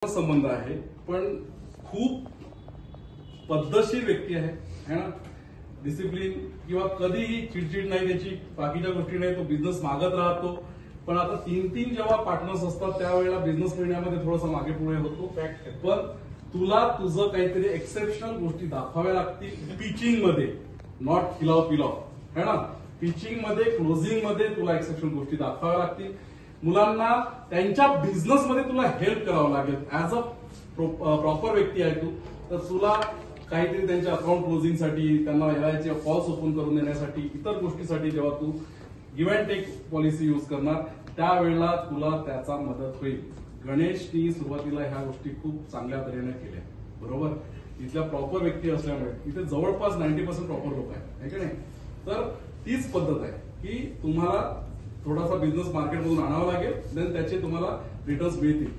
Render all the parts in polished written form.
संबंध आहे, पण खूप पद्धतशीर व्यक्ती आहे ना. डिसिप्लिन किंवा कधीही चिडचिड नाही त्याची, बाकीच्या गोष्टी नाही, तो बिझनेस मागत राहतो. पण आता तीन जेव्हा पार्टनर्स असतात त्यावेळेला बिझनेस मिळण्यामध्ये थोडासा मागे पुढे होतो. पण तुला तुझं काहीतरी एक्सेप्शनल गोष्टी दाखवाव्या लागतील पिचिंग मध्ये, नॉट खिलाव पिलाव है ना. पिचिंग मध्ये, क्लोजिंग मध्ये तुला एक्सेप्शनल गोष्टी दाखवाव्या लागतील. मुलांना त्यांच्या बिझनेस मध्ये तुला हेल्प करावं लागेल. ऍज अ प्रॉपर व्यक्ती आहे तू, तर तुला काहीतरी त्यांच्या अकाउंट क्लोजिंगसाठी, त्यांना याचे फॉल्स ओपन करून देण्यासाठी, इतर गोष्टीसाठी जेव्हा तू give and take policy use करणार त्यावेळेला तुला त्याचा मदत होईल. गणेशनी सुरुवातीला ह्या गोष्टी खूप चांगल्या तऱ्हेने केल्या, बरोबर. इथल्या प्रॉपर व्यक्ती असल्यामुळे इथे जवळपास 90% प्रॉपर लोक आहेत, है की नाही. तर तीच पद्धत आहे की तुम्हाला थोडासा बिझनेस मार्केटमधून आणावा लागेल, देन त्याचे तुम्हाला रिटर्न्स मिळतील.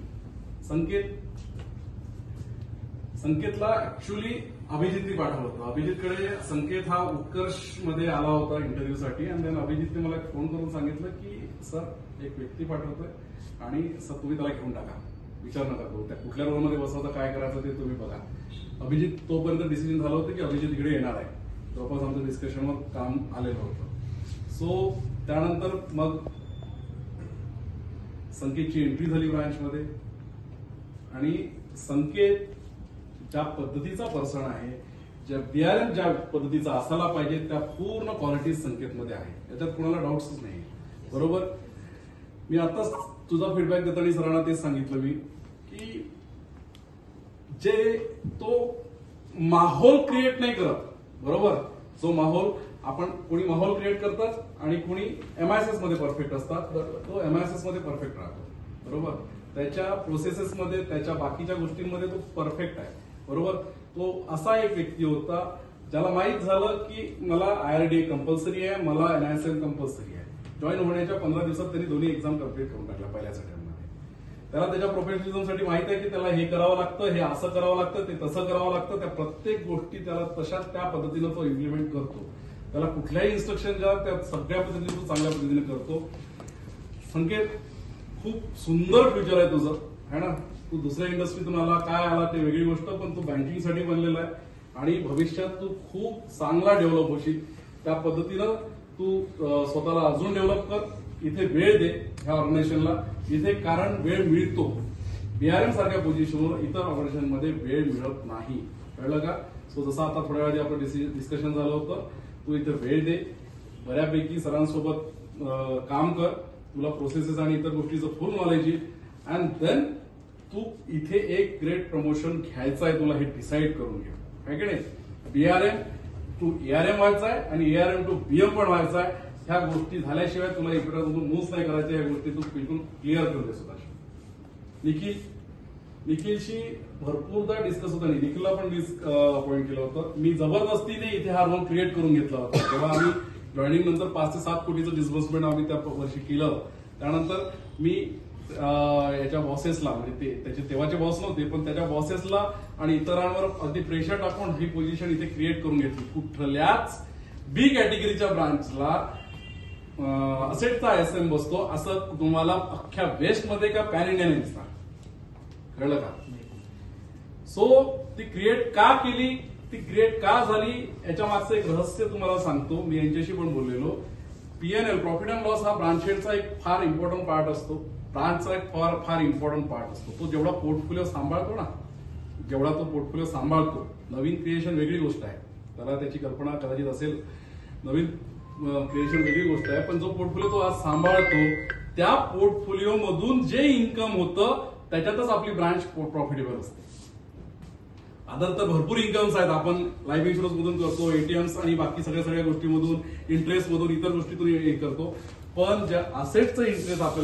संकेतला ऍक्च्युअली अभिजितने पाठवलं होतं. अभिजितकडे संकेत हा उत्कर्ष मध्ये आला होता इंटरव्ह्यूसाठी, आणि देन अभिजितने मला फोन करून सांगितलं की सर एक व्यक्ती पाठवतोय आणि सर तुम्ही त्याला घेऊन टाका, विचार नका करू, त्या कुठल्या रोलमध्ये बसवता, काय करायचं ते तुम्ही बघा. अभिजित तोपर्यंत डिसिजन झालं होतं की अभिजित इकडे येणार आहे. जवळपास आमचं डिस्कशनवर काम आलेलं होतं. सो त्यानंतर मग संकेतची एंट्री झाली ब्रांचमध्ये, आणि संकेत ज्या पद्धतीचा पर्सन आहे, ज्या बीआरएम ज्या पद्धतीचा असायला पाहिजे त्या पूर्ण क्वालिटीज संकेतमध्ये आहे, याच्यात कुणाला डाऊट्सच नाही, बरोबर. मी आताच तुझा फीडबॅक देताना सरांना तेच सांगितलं मी की जे तो माहोल क्रिएट नाही करत, बरोबर. जो माहोल आपण कोणी माहोल क्रिएट करतात आणि कोणी एमआयएसएस मध्ये परफेक्ट असतात, तो एमआयएसएस मध्ये परफेक्ट राहतो, बरोबर. त्याच्या प्रोसेसेस मध्ये, त्याच्या बाकीच्या गोष्टींमध्ये तो परफेक्ट आहे, बरोबर. तो असा एक व्यक्ती होता ज्याला माहित झालं की मला आयआरडीए कंपल्सरी आहे, मला एनआयएसएम कंपल्सरी आहे. जॉईन होण्याच्या 15 दिवसात त्यांनी दोन्ही एक्झाम कम्प्लीट करून टाकल्या पहिल्याच अटेम्प्टमध्ये. त्याला त्याच्या प्रोफेशनलिझमसाठी माहित आहे की त्याला हे करावं लागतं, हे असं करावं लागतं, ते तसं करावं लागतं. त्या प्रत्येक गोष्टी त्याला तशा त्या पद्धतीनं तो इम्प्लिमेंट करतो. त्याला कुठल्याही इन्स्ट्रक्शन द्या त्या सगळ्या पद्धतीने तो चांगल्या पद्धतीने करतो. संकेत, खूप सुंदर फ्युचर आहे तुझं, है ना. तू दुसऱ्या इंडस्ट्रीतून आला, काय आला ते वेगळी गोष्ट, पण तू बँकिंगसाठी बनलेला आहे आणि भविष्यात तू खूप चांगला डेव्हलप होशील. त्या पद्धतीनं तू स्वतःला अजून डेव्हलप कर. इथे वेळ दे ह्या ऑर्गनायझेशनला, इथे कारण वेळ मिळतो. बीआरएम सारख्या पोझिशनवर इतर ऑर्गनायझेशनमध्ये वेळ मिळत नाही, कळलं का. सो जसं आता थोड्या वेळात आपलं डिस्कशन झालं होतं, तू इथे वेळ दे, बऱ्यापैकी सरांसोबत काम कर, तुला प्रोसेसेस आणि इतर गोष्टीचं फुल नॉलेज येईल. अँड देन तू इथे एक ग्रेट प्रमोशन घ्यायचं आहे, तुला हे डिसाईड करून घे, आहे की नाही. बीआरएम टू एआरएम व्हायचा आहे आणि एआरएम टू बीएम पण व्हायचा आहे. ह्या गोष्टी झाल्याशिवाय तुला इकडे मूव्ह नाही करायच्या. ह्या गोष्टी तू बिलकुल क्लिअर करून दे स्वतःशी. निखिलशी भरपूरदा डिस्कस होता, निखिलला पण पॉईंट केलं होतं. मी जबरदस्तीने इथे हा रोल क्रिएट करून घेतला होता. तेव्हा आम्ही जॉईनिंग नंतर 5 ते 7 कोटीचं डिस्बर्समेंट आम्ही त्या वर्षी केलं. त्यानंतर मी याच्या बॉसेसला, म्हणजे त्याचे तेव्हाचे बॉस नव्हते पण त्याच्या बॉसेसला आणि इतरांवर अगदी प्रेशर टाकून ही पोझिशन इथे क्रिएट करून घेतली. कुठल्याच बी कॅटेगरीच्या ब्रांचला असेटचा एसएम बसतो असं तुम्हाला अख्ख्या वेस्टमध्ये का पॅन इंडियाने दिसणार, कळलं का. सो ती क्रिएट का केली, ती क्रिएट का झाली, याच्या मागचं एक रहस्य तुम्हाला सांगतो. मी यांच्याशी पण बोललेलो. पीएनएल, प्रॉफिट अँड लॉस, हा ब्रांच हेडचा एक फार इम्पॉर्टंट पार्ट असतो. ब्रांचचा एक फार इम्पॉर्टंट पार्ट असतो. तो जेवढा पोर्टफोलिओ सांभाळतो ना, जेवढा तो पोर्टफोलिओ सांभाळतो, नवीन क्रिएशन वेगळी गोष्ट आहे, त्याला त्याची कल्पना कदाचित असेल, नवीन क्रिएशन वेगळी गोष्ट आहे, पण जो पोर्टफोलिओ तो आज सांभाळतो त्या पोर्टफोलिओ मधून जे इन्कम होतं त्याच्यातच आपली ब्रांच प्रॉफिटेबल असते. अदर तर भरपूर इन्कम्स आहेत, आपण लाईफ इन्शुरन्स मधून करतो, एटीएम्स आणि बाकी सगळ्या गोष्टीमधून, इंटरेस्ट मधून, इतर गोष्टीतून हे करतो. पण ज्या असेटचं इंटरेस्ट आपल्याला